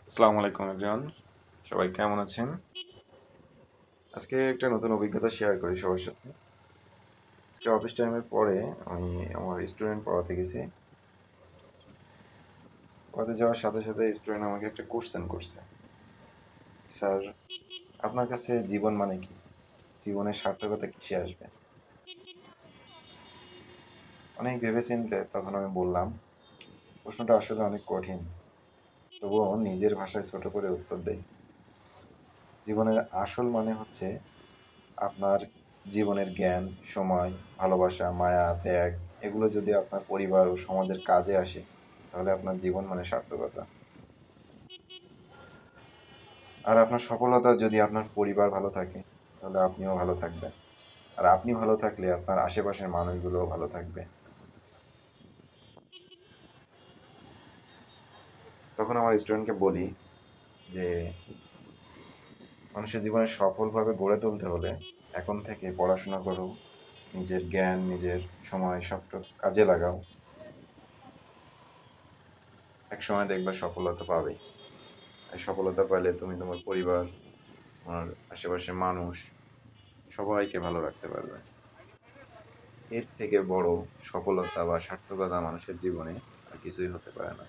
আসসালামু আলাইকুম এভরিওয়ান, সবাই কেমন আছেন? আজকে একটা নতুন অভিজ্ঞতা শেয়ার করি সবার সাথে। আজকে অফিস টাইমের পরে আমি আমার স্টুডেন্ট পড়াতে গেছি। পড়াতে যাওয়ার সাথে সাথে স্টুডেন্ট আমাকে একটা কোশ্চেন করছে, স্যার আপনার কাছে জীবন মানে কি? জীবনের সার্থকতা কিসে আসবে? অনেক ভেবেচিন্তে তখন আমি বললাম, প্রশ্নটা আসলে অনেক কঠিন, তবুও নিজের ভাষায় ছোট করে উত্তর দেই। জীবনের আসল মানে হচ্ছে আপনার জীবনের জ্ঞান, সময়, ভালোবাসা, মায়া, ত্যাগ এগুলো যদি আপনার পরিবার ও সমাজের কাজে আসে, তাহলে আপনার জীবন মানে সার্থকতা। আর আপনার সফলতা যদি আপনার পরিবার ভালো থাকে, তাহলে আপনিও ভালো থাকবেন। আর আপনি ভালো থাকলে আপনার আশেপাশের মানুষগুলোও ভালো থাকবে। তখন আমার স্টুডেন্টকে বলি যে মানুষের জীবনে সফলভাবে গড়ে তুলতে হলে এখন থেকে পড়াশোনা করো, নিজের জ্ঞান, নিজের সময় সবটা কাজে লাগাও। একসময় দেখবে সফলতা পাবেই। আর সফলতা পাইলে তুমি তোমার পরিবার, তোমার আশেপাশের মানুষ সবাইকে ভালো রাখতে পারবে। এর থেকে বড় সফলতা বা সার্থকতা মানুষের জীবনে আর কিছুই হতে পারে না।